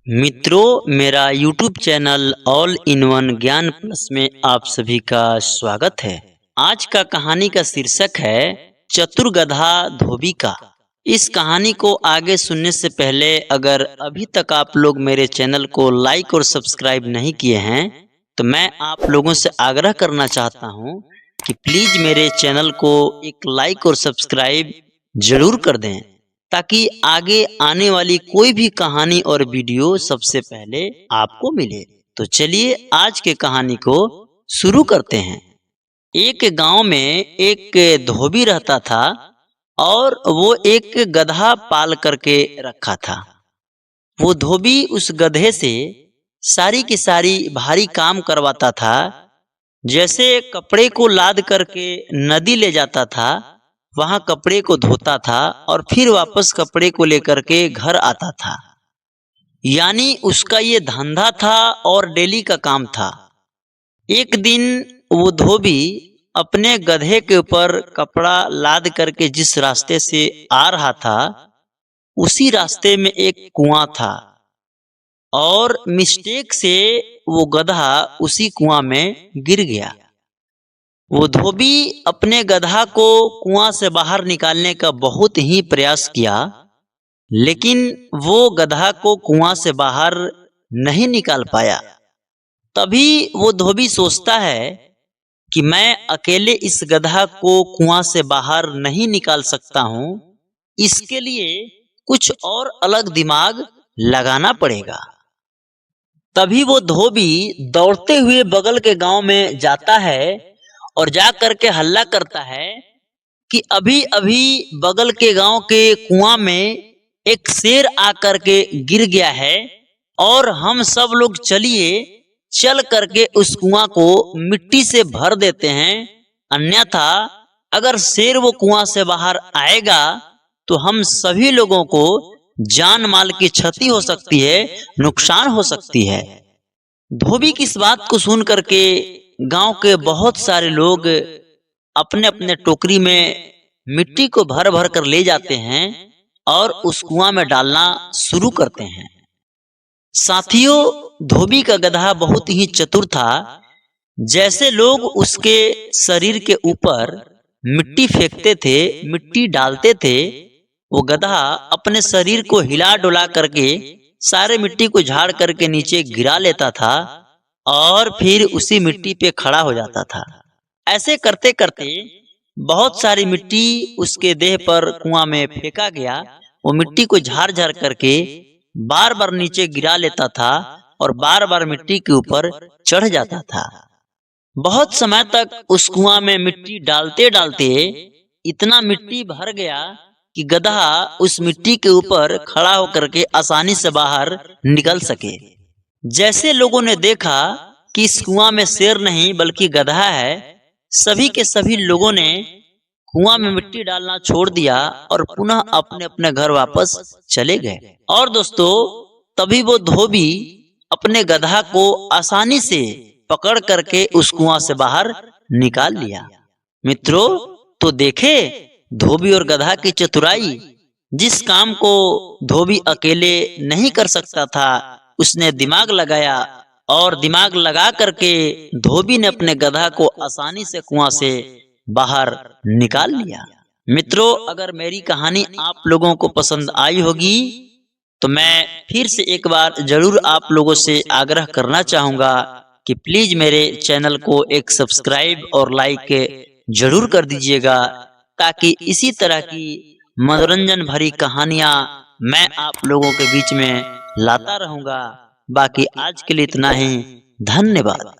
मित्रों, मेरा YouTube channel all in one ज्ञान प्लस में आप सभी का स्वागत है। आज का कहानी का शीर्षक है चतुर गधा धोबी का। इस कहानी को आगे सुनने से पहले अगर अभी तक आप लोग मेरे चैनल को लाइक और सब्सक्राइब नहीं किए हैं तो मैं आप लोगों से आग्रह करना चाहता हूं कि प्लीज मेरे चैनल को एक लाइक और सब्सक्राइब जरूर कर दें ताकि आगे आने वाली कोई भी कहानी और वीडियो सबसे पहले आपको मिले। तो चलिए आज के कहानी को शुरू करते हैं। एक गांव में एक धोबी रहता था और वो एक गधा पाल करके रखा था। वो धोबी उस गधे से सारी की सारी भारी काम करवाता था। जैसे कपड़े को लाद करके नदी ले जाता था, वहां कपड़े को धोता था और फिर वापस कपड़े को लेकर के घर आता था। यानी उसका ये धंधा था और डेली का काम था। एक दिन वो धोबी अपने गधे के ऊपर कपड़ा लाद करके जिस रास्ते से आ रहा था, उसी रास्ते में एक कुआं था और मिस्टेक से वो गधा उसी कुआं में गिर गया। वो धोबी अपने गधा को कुआं से बाहर निकालने का बहुत ही प्रयास किया, लेकिन वो गधा को कुआं से बाहर नहीं निकाल पाया। तभी वो धोबी सोचता है कि मैं अकेले इस गधा को कुआं से बाहर नहीं निकाल सकता हूं, इसके लिए कुछ और अलग दिमाग लगाना पड़ेगा। तभी वो धोबी दौड़ते हुए बगल के गांव में जाता है और जा करके हल्ला करता है कि अभी अभी बगल के गांव के कुआं में एक शेर आकर के गिर गया है और हम सब लोग चल करके उस कुआं को मिट्टी से भर देते हैं। अन्यथा अगर शेर वो कुआं से बाहर आएगा तो हम सभी लोगों को जान माल की क्षति हो सकती है, नुकसान हो सकती है। धोबी की इस बात को सुन करके गांव के बहुत सारे लोग अपने अपने टोकरी में मिट्टी को भर भर कर ले जाते हैं और उस कुआं में डालना शुरू करते हैं। साथियों, धोबी का गधा बहुत ही चतुर था। जैसे लोग उसके शरीर के ऊपर मिट्टी फेंकते थे, मिट्टी डालते थे, वो गधा अपने शरीर को हिला डुला करके सारे मिट्टी को झाड़ करके नीचे गिरा लेता था और फिर उसी मिट्टी पे खड़ा हो जाता था। ऐसे करते करते बहुत सारी मिट्टी उसके देह पर कुआं में फेंका गया। वो मिट्टी को झाड़ झाड़ करके बार बार नीचे गिरा लेता था और बार बार मिट्टी के ऊपर चढ़ जाता था। बहुत समय तक उस कुआं में मिट्टी डालते डालते इतना मिट्टी भर गया कि गधा उस मिट्टी के ऊपर खड़ा होकर के आसानी से बाहर निकल सके। जैसे लोगों ने देखा कि इस कुआं में शेर नहीं बल्कि गधा है, सभी के सभी लोगों ने कुआं में मिट्टी डालना छोड़ दिया और पुनः अपने अपने घर वापस चले गए। और दोस्तों, तभी वो धोबी अपने गधा को आसानी से पकड़ करके उस कुआं से बाहर निकाल लिया। मित्रों, तो देखे धोबी और गधा की चतुराई। जिस काम को धोबी अकेले नहीं कर सकता था, उसने दिमाग लगाया और दिमाग लगा करके धोबी ने अपने गधा को आसानी से कुआं से बाहर निकाल लिया। मित्रों, अगर मेरी कहानी आप लोगों को पसंद आई होगी तो मैं फिर से एक बार जरूर आप लोगों से आग्रह करना चाहूंगा कि प्लीज मेरे चैनल को एक सब्सक्राइब और लाइक जरूर कर दीजिएगा ताकि इसी तरह की मनोरंजन भरी कहानियां मैं आप लोगों के बीच में लाता रहूंगा। बाकी आज के लिए इतना ही। धन्यवाद।